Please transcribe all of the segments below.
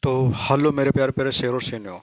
तो हेलो मेरे प्यारे प्यारे शेर और शेरनियों,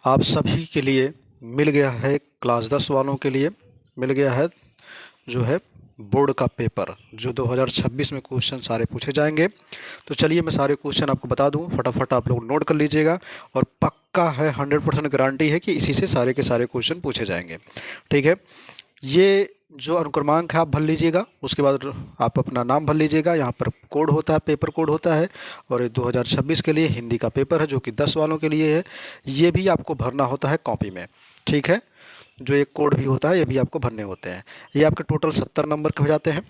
आप सभी के लिए मिल गया है क्लास 10 वालों के लिए मिल गया है जो है बोर्ड का पेपर जो 2026 में क्वेश्चन सारे पूछे जाएंगे। तो चलिए मैं सारे क्वेश्चन आपको बता दूं, फटाफट आप लोग नोट कर लीजिएगा। और पक्का है 100% गारंटी है कि इसी से सारे के सारे क्वेश्चन पूछे जाएंगे। ठीक है, ये जो अनुक्रमांक है आप भर लीजिएगा, उसके बाद आप अपना नाम भर लीजिएगा। यहाँ पर कोड होता है, पेपर कोड होता है। और ये 2026 के लिए हिंदी का पेपर है जो कि 10 वालों के लिए है। ये भी आपको भरना होता है कॉपी में। ठीक है, जो एक कोड भी होता है ये भी आपको भरने होते हैं। ये आपके टोटल 70 नंबर के हो जाते हैं।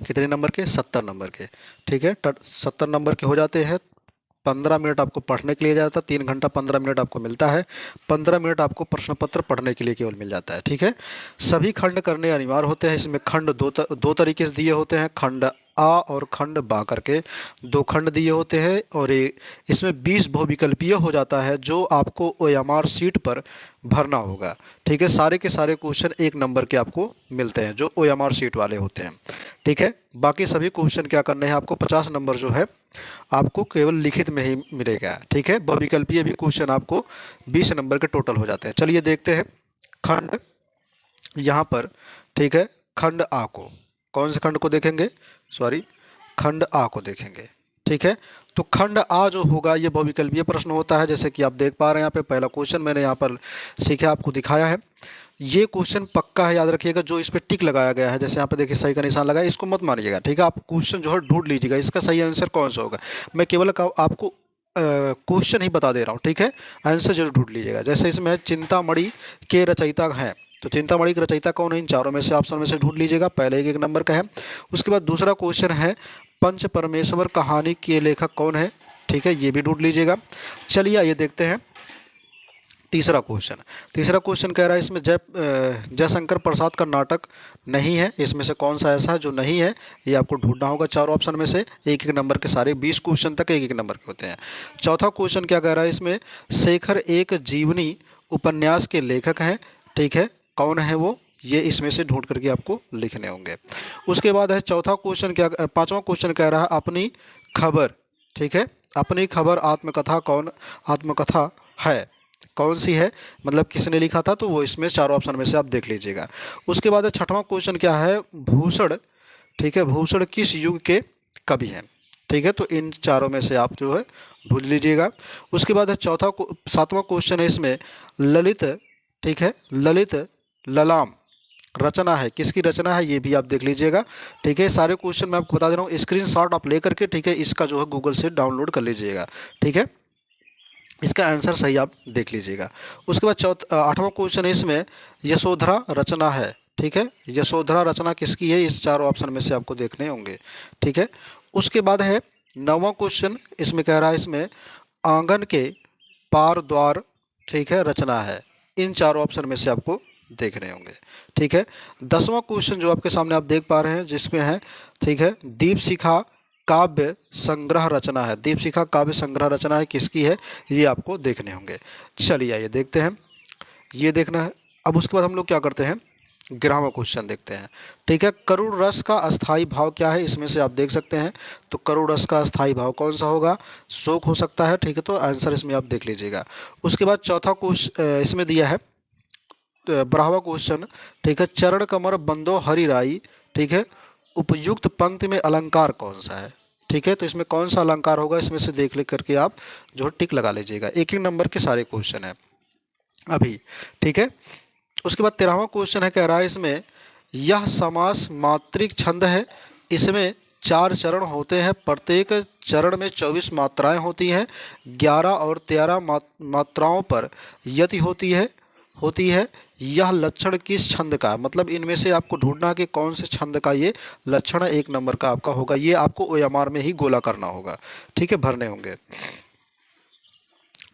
कितने नंबर के? 70 नंबर के। ठीक है, 70 नंबर के हो जाते हैं। 15 मिनट आपको पढ़ने के लिए जाता है, 3 घंटा 15 मिनट आपको मिलता है। 15 मिनट आपको प्रश्न पत्र पढ़ने के लिए केवल मिल जाता है। ठीक है, सभी खंड करने अनिवार्य होते हैं। इसमें खंड दो तरीके से दिए होते हैं, खंड आ और खंड बा करके दो खंड दिए होते हैं। और इसमें 20 बहुविकल्पीय हो जाता है जो आपको ओएमआर शीट पर भरना होगा। ठीक है, सारे के सारे क्वेश्चन 1 नंबर के आपको मिलते हैं जो ओएमआर शीट वाले होते हैं। ठीक है, बाकी सभी क्वेश्चन क्या करने हैं आपको, 50 नंबर जो है आपको केवल लिखित में ही मिलेगा। ठीक है, बहुविकल्पीय भी क्वेश्चन आपको 20 नंबर के टोटल हो जाते हैं। चलिए देखते हैं खंड यहाँ पर। ठीक है, खंड आ को, कौन से खंड को देखेंगे? सॉरी, खंड आ को देखेंगे। ठीक है, तो खंड आ जो होगा ये बहुविकल्पीय प्रश्न होता है। जैसे कि आप देख पा रहे हैं यहाँ पे पहला क्वेश्चन मैंने यहाँ पर सीखा आपको दिखाया है। ये क्वेश्चन पक्का है, याद रखिएगा। जो इस पे टिक लगाया गया है, जैसे यहाँ पे देखिए सही का निशान लगा है, इसको मत मानिएगा। ठीक है, आप क्वेश्चन जो है ढूंढ लीजिएगा इसका सही आंसर कौन सा होगा। मैं केवल आपको क्वेश्चन ही बता दे रहा हूँ। ठीक है, आंसर जरूर ढूंढ लीजिएगा। जैसे इसमें चिंतामणि के रचयिता हैं, तो चिंतामणि के रचयिता कौन है? इन चारों में से ऑप्शन में से ढूंढ लीजिएगा। पहले 1 नंबर का है। उसके बाद दूसरा क्वेश्चन है पंच परमेश्वर कहानी के लेखक कौन है? ठीक है, ये भी ढूंढ लीजिएगा। चलिए आइए देखते हैं तीसरा क्वेश्चन कह रहा है इसमें जयशंकर प्रसाद का नाटक नहीं है। इसमें से कौन सा ऐसा है जो नहीं है? ये आपको ढूंढना होगा चारों ऑप्शन में से। 1 नंबर के सारे 20 क्वेश्चन तक 1 नंबर के होते हैं। चौथा क्वेश्चन क्या कह रहा है इसमें? शेखर एक जीवनी उपन्यास के लेखक हैं। ठीक है, कौन है वो? ये इसमें से ढूंढ करके आपको लिखने होंगे। उसके बाद है पांचवा क्वेश्चन कह रहा है अपनी खबर। ठीक है, अपनी खबर आत्मकथा है, कौन सी है, मतलब किसने लिखा था? तो वो इसमें चारों ऑप्शन में से आप देख लीजिएगा। उसके बाद छठवां क्वेश्चन क्या है? भूषण। ठीक है, भूषण किस युग के कवि हैं? ठीक है, तो इन चारों में से आप जो है ढूंढ लीजिएगा। उसके बाद है सातवां क्वेश्चन है इसमें ललित। ठीक है, ललित ललाम रचना है, किसकी रचना है? ये भी आप देख लीजिएगा। ठीक है, सारे क्वेश्चन मैं आपको बता दे रहा हूँ, स्क्रीनशॉट आप लेकर के ठीक है इसका जो है गूगल से डाउनलोड कर लीजिएगा। ठीक है, इसका आंसर सही आप देख लीजिएगा। उसके बाद आठवां क्वेश्चन है इसमें यशोधरा रचना है। ठीक है, यशोधरा रचना किसकी है? इस चारों ऑप्शन में से आपको देखने होंगे। ठीक है, उसके बाद है 9वां क्वेश्चन, इसमें कह रहा है इसमें आंगन के पार द्वार। ठीक है, रचना है। इन चारों ऑप्शन में से आपको देखने होंगे। ठीक है, 10वां क्वेश्चन जो आपके सामने आप देख पा रहे हैं जिसमें है, ठीक है, दीपशिखा काव्य संग्रह रचना है। दीपशिखा काव्य संग्रह रचना है, किसकी है? ये आपको देखने होंगे। चलिए आइए देखते हैं, ये देखना है। अब उसके बाद हम लोग क्या करते हैं, 11वां क्वेश्चन देखते हैं। ठीक है, करुण रस का अस्थाई भाव क्या है? इसमें से आप देख सकते हैं। तो करुण रस का अस्थाई भाव कौन सा होगा? शोक हो सकता है। ठीक है, तो आंसर इसमें आप देख लीजिएगा। उसके बाद चौथा क्वेश्चन इसमें दिया है 12वां क्वेश्चन। ठीक है, चरण कमर बंदो हरि राई। ठीक है, उपयुक्त पंक्ति में अलंकार कौन सा है? ठीक है, तो इसमें कौन सा अलंकार होगा? इसमें से देख करके आप जो टिक लगा लीजिएगा। 1 नंबर के सारे क्वेश्चन है अभी। ठीक है, उसके बाद 13वां क्वेश्चन है, कह रहा है इसमें यह समास मात्रिक छंद है। इसमें 4 चरण होते हैं, प्रत्येक चरण में 24 मात्राएं होती हैं। 11 और 13 मात्राओं पर यति होती है। यह लक्षण किस छंद का? मतलब इनमें से आपको ढूंढना कि कौन से छंद का ये लक्षण 1 नंबर का आपका होगा। ये आपको ओएमआर में ही गोला करना होगा। ठीक है, भरने होंगे।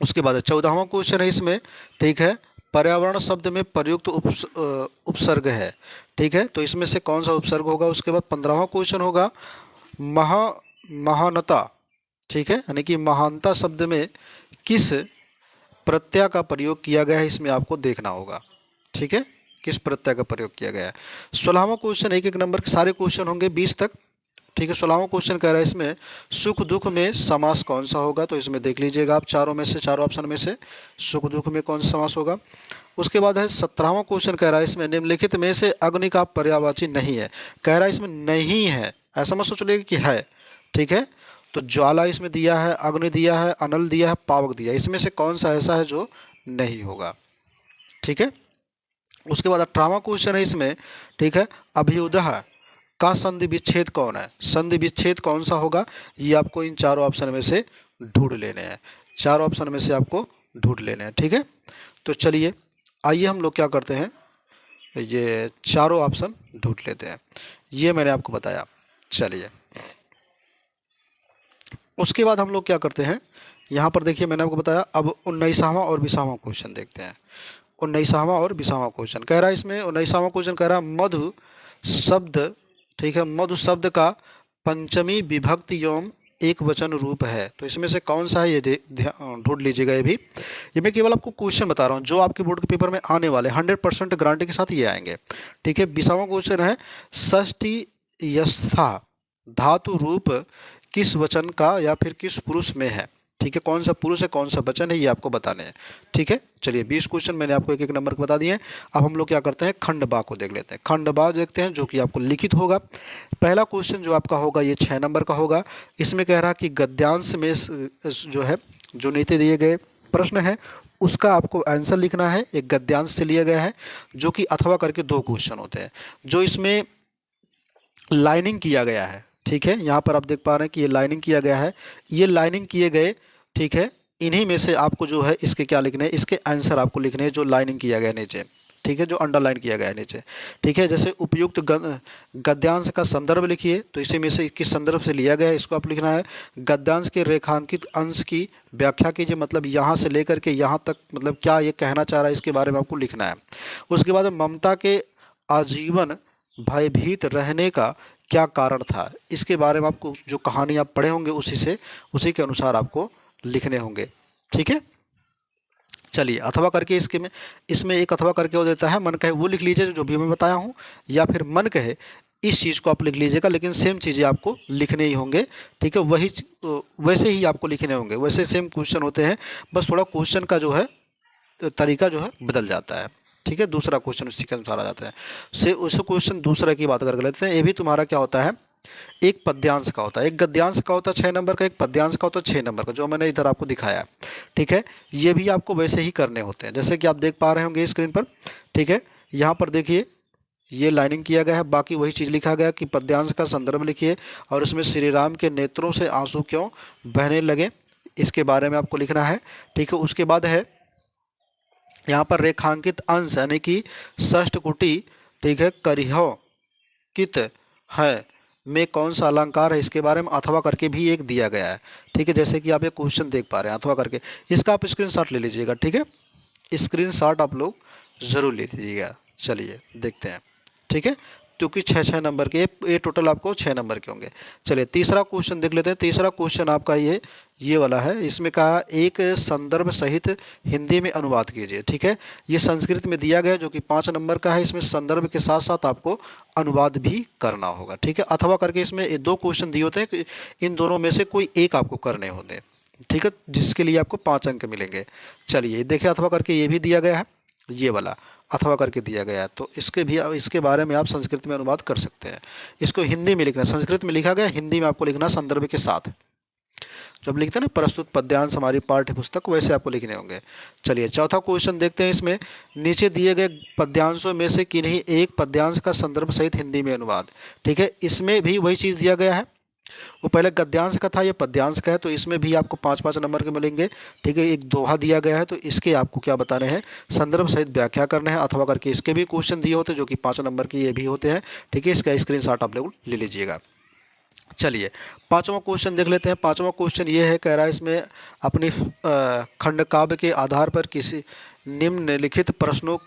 उसके बाद 14वां क्वेश्चन है इसमें, ठीक है, पर्यावरण शब्द में प्रयुक्त उपसर्ग है। ठीक है, तो इसमें से कौन सा उपसर्ग होगा? उसके बाद 15वां क्वेश्चन होगा महानता। ठीक है, यानी कि महानता शब्द में किस प्रत्यय का प्रयोग किया गया है? इसमें आपको देखना होगा। ठीक है, किस प्रत्यय का प्रयोग किया गया है। 16वां क्वेश्चन 1 नंबर के सारे क्वेश्चन होंगे 20 तक। ठीक है। 16वां क्वेश्चन कह रहा है इसमें सुख दुख में समास कौन सा होगा, तो इसमें देख लीजिएगा आप चारों में से, चारों ऑप्शन में से सुख दुख में कौन सा समास होगा। उसके बाद है 17वां क्वेश्चन कह रहा है इसमें निम्नलिखित में से अग्नि का पर्यायवाची नहीं है। कह रहा है इसमें नहीं है, ऐसा मत सोच लीजिए कि है, ठीक है। तो ज्वाला इसमें दिया है, अग्नि दिया है, अनल दिया है, पावक दिया है, इसमें से कौन सा ऐसा है जो नहीं होगा, ठीक है। उसके बाद 18वां क्वेश्चन है इसमें, ठीक है, अभ्युदय का संधि विच्छेद कौन है, संधि विच्छेद कौन सा होगा, ये आपको इन चारों ऑप्शन में से ढूंढ लेने हैं, चारों ऑप्शन में से आपको ढूंढ लेने हैं, ठीक है। तो चलिए आइए हम लोग क्या करते हैं, ये चारों ऑप्शन ढूंढ लेते हैं, ये मैंने आपको बताया। चलिए उसके बाद हम लोग क्या करते हैं, यहाँ पर देखिए मैंने आपको बताया। अब 19वां और 20वां क्वेश्चन देखते हैं। 19वां और 20वां क्वेश्चन कह रहा है इसमें, 19वां क्वेश्चन कह रहा है मधु शब्द, ठीक है, मधु शब्द का पंचमी विभक्ति एवं एक वचन रूप है, तो इसमें से कौन सा है ये ढूंढ लीजिएगा। ये मैं केवल आपको क्वेश्चन बता रहा हूँ जो आपके बोर्ड के पेपर में आने वाले 100% गारंटी के साथ ये आएंगे, ठीक है। 20वां क्वेश्चन है षष्ठी यस्था धातु रूप किस वचन का या फिर किस पुरुष में है, ठीक है, कौन सा पुरुष है कौन सा वचन है ये आपको बताने हैं, ठीक है। चलिए 20 क्वेश्चन मैंने आपको एक एक नंबर बता दिए। अब हम लोग क्या करते हैं, खंड बा को देख लेते हैं। खंड बा देखते हैं जो कि आपको लिखित होगा। पहला क्वेश्चन जो आपका होगा ये 6 नंबर का होगा। इसमें कह रहा कि गद्यांश में जो है जो नीति दिए गए प्रश्न है उसका आपको आंसर लिखना है, एक गद्यांश से लिया गया है जो कि अथवा करके 2 क्वेश्चन होते हैं जो इसमें लाइनिंग किया गया है, ठीक है। यहाँ पर आप देख पा रहे हैं कि ये लाइनिंग किया गया है, ये लाइनिंग किए गए, ठीक है, इन्हीं में से आपको जो है इसके क्या लिखने हैं, इसके आंसर आपको लिखने हैं जो लाइनिंग किया गया है नीचे, ठीक है, जो अंडरलाइन किया गया है नीचे, ठीक है। जैसे उपयुक्त गद्यांश का संदर्भ लिखिए, तो इसी में से किस संदर्भ से लिया गया है इसको आप लिखना है। गद्यांश के रेखांकित अंश की व्याख्या कीजिए, मतलब यहाँ से लेकर के यहाँ तक मतलब क्या ये कहना चाह रहा है इसके बारे में आपको लिखना है। उसके बाद ममता के आजीवन भयभीत रहने का क्या कारण था, इसके बारे में आपको जो कहानी आप पढ़े होंगे उसी के अनुसार आपको लिखने होंगे, ठीक है। चलिए अथवा करके इसमें एक अथवा करके वो देता है, मन कहे वो लिख लीजिए जो भी मैं बताया हूँ, या फिर मन कहे इस चीज़ को आप लिख लीजिएगा, लेकिन सेम चीज़ें आपको लिखने ही होंगे, ठीक है। वैसे ही आपको लिखने होंगे, वैसे सेम क्वेश्चन होते हैं, बस थोड़ा क्वेश्चन का जो है तरीका जो है बदल जाता है, ठीक है। दूसरा क्वेश्चन उसी के अनुसार आ जाता है। से उस क्वेश्चन दूसरा की बात कर लेते हैं। ये भी तुम्हारा क्या होता है, एक पद्यांश का होता है, एक गद्यांश का होता है 6 नंबर का, एक पद्यांश का होता है 6 नंबर का, जो मैंने इधर आपको दिखाया, ठीक है। ये भी आपको वैसे ही करने होते हैं जैसे कि आप देख पा रहे होंगे स्क्रीन पर, ठीक है। यहाँ पर देखिए ये लाइनिंग किया गया है, बाकी वही चीज़ लिखा गया कि पद्यांश का संदर्भ लिखिए और उसमें श्री राम के नेत्रों से आंसू क्यों बहने लगे इसके बारे में आपको लिखना है, ठीक है। उसके बाद है यहाँ पर रेखांकित अंश यानी कि षष्ठ कुटी, ठीक है, करिहो कित है में कौन सा अलंकार है इसके बारे में अथवा करके भी एक दिया गया है, ठीक है। जैसे कि आप एक क्वेश्चन देख पा रहे हैं अथवा करके, इसका आप स्क्रीनशॉट ले लीजिएगा, ठीक है, स्क्रीनशॉट आप लोग ज़रूर ले लीजिएगा। चलिए देखते हैं, ठीक है, क्योंकि 6-6 नंबर के ये टोटल आपको 6 नंबर के होंगे। चलिए तीसरा क्वेश्चन देख लेते हैं। तीसरा क्वेश्चन आपका ये वाला है, इसमें कहा एक संदर्भ सहित हिंदी में अनुवाद कीजिए, ठीक है। ये संस्कृत में दिया गया जो कि 5 नंबर का है, इसमें संदर्भ के साथ साथ आपको अनुवाद भी करना होगा, ठीक है। अथवा करके इसमें 2 क्वेश्चन दिए होते हैं कि इन दोनों में से कोई एक आपको करने होते हैं, ठीक है, जिसके लिए आपको 5 अंक मिलेंगे। चलिए देखिए अथवा करके ये भी दिया गया है, ये वाला अथवा करके दिया गया है, तो इसके बारे में आप संस्कृत में अनुवाद कर सकते हैं। इसको हिंदी में लिखना, संस्कृत में लिखा गया, हिंदी में आपको लिखना संदर्भ के साथ। जब लिखते हैं ना प्रस्तुत पद्यांश हमारी पाठ्य पुस्तक, वैसे आपको लिखने होंगे। चलिए चौथा क्वेश्चन देखते हैं। इसमें नीचे दिए गए पद्यांशों में से किन्हीं एक पद्यांश का संदर्भ सहित हिंदी में अनुवाद, ठीक है। इसमें भी वही चीज़ दिया गया है, वो पहले गद्यांश का था, ये पद्यांश का है, तो इसमें भी आपको 5-5 नंबर के मिलेंगे, ठीक है। एक दोहा दिया गया है, तो इसके आपको क्या बताने हैं, संदर्भ सहित व्याख्या करने हैं अथवा करके इसके भी क्वेश्चन दिए होते हैं जो कि 5 नंबर के ये भी होते हैं, ठीक है। इसका स्क्रीनशॉट आप लोग ले लीजिएगा। चलिए 5वां क्वेश्चन देख लेते हैं। 5वां क्वेश्चन ये है, कह रहा है इसमें अपनी खंड काव्य के आधार पर किसी निम्नलिखित प्रश्नों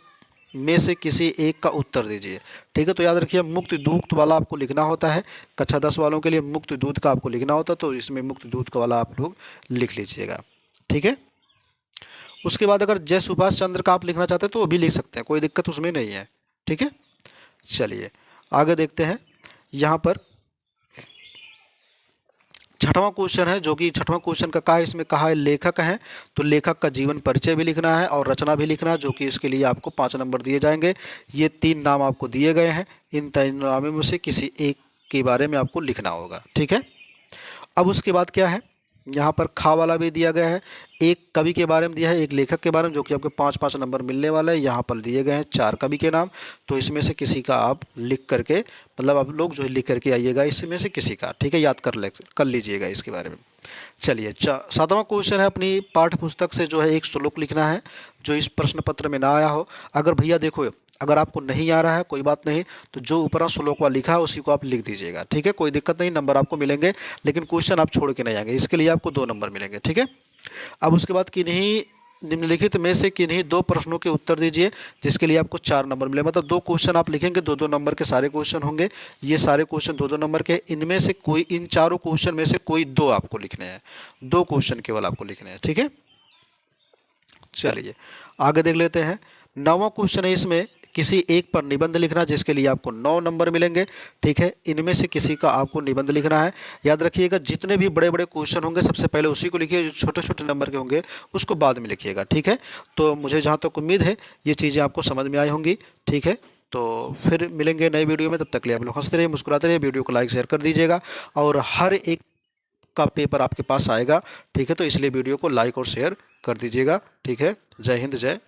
में से किसी एक का उत्तर दीजिए, ठीक है। तो याद रखिए मुक्त दूत वाला आपको लिखना होता है, कक्षा 10 वालों के लिए मुक्त दूत का आपको लिखना होता है, तो इसमें मुक्त दूत का वाला आप लोग लिख लीजिएगा, ठीक है। उसके बाद अगर जय सुभाष चंद्र का आप लिखना चाहते हैं तो वो भी लिख सकते हैं, कोई दिक्कत उसमें नहीं है, ठीक है। चलिए आगे देखते हैं। यहाँ पर छठवां क्वेश्चन है, जो कि छठवां क्वेश्चन का है, इसमें कहा है लेखक हैं, तो लेखक का जीवन परिचय भी लिखना है और रचना भी लिखना है, जो कि इसके लिए आपको 5 नंबर दिए जाएंगे। ये 3 नाम आपको दिए गए हैं, इन 3 नामों में से किसी एक के बारे में आपको लिखना होगा, ठीक है। अब उसके बाद क्या है, यहाँ पर खा वाला भी दिया गया है, एक कवि के बारे में दिया है, एक लेखक के बारे में, जो कि आपके 5-5 नंबर मिलने वाला है। यहाँ पर दिए गए हैं 4 कवि के नाम, तो इसमें से किसी का आप लिख करके, मतलब आप लोग जो है लिख करके आइएगा इसमें से किसी का, ठीक है, याद कर लीजिएगा इसके बारे में। चलिए, 7वां क्वेश्चन है, अपनी पाठ्य पुस्तक से जो है एक श्लोक लिखना है जो इस प्रश्न पत्र में ना आया हो। अगर भैया देखो, अगर आपको नहीं आ रहा है कोई बात नहीं, तो जो ऊपर श्लोक में लिखा है उसी को आप लिख दीजिएगा, ठीक है, कोई दिक्कत नहीं, नंबर आपको मिलेंगे, लेकिन क्वेश्चन आप छोड़ के नहीं आएंगे, इसके लिए आपको 2 नंबर मिलेंगे, ठीक है। अब उसके बाद किन्हीं निम्नलिखित में से किन्हीं 2 प्रश्नों के उत्तर दीजिए, जिसके लिए आपको 4 नंबर मिले, मतलब 2 क्वेश्चन आप लिखेंगे, 2-2 नंबर के सारे क्वेश्चन होंगे, ये सारे क्वेश्चन 2-2 नंबर के, इनमें से कोई, इन चारों क्वेश्चन में से कोई 2 आपको लिखने हैं, 2 क्वेश्चन केवल आपको लिखने हैं, ठीक है। चलिए आगे देख लेते हैं। 9वां क्वेश्चन है, इसमें किसी एक पर निबंध लिखना, जिसके लिए आपको 9 नंबर मिलेंगे, ठीक है। इनमें से किसी का आपको निबंध लिखना है। याद रखिएगा, जितने भी बड़े बड़े क्वेश्चन होंगे सबसे पहले उसी को लिखिए, जो छोटे छोटे नंबर के होंगे उसको बाद में लिखिएगा, ठीक है। तो मुझे जहाँ तक उम्मीद है ये चीज़ें आपको समझ में आई होंगी, ठीक है। तो फिर मिलेंगे नई वीडियो में, तब तक के लिए आप लोग हंसते रहिए, मुस्कुराते रहिए, वीडियो को लाइक शेयर कर दीजिएगा, और हर एक का पेपर आपके पास आएगा, ठीक है। तो इसलिए वीडियो को लाइक और शेयर कर दीजिएगा, ठीक है। जय हिंद, जय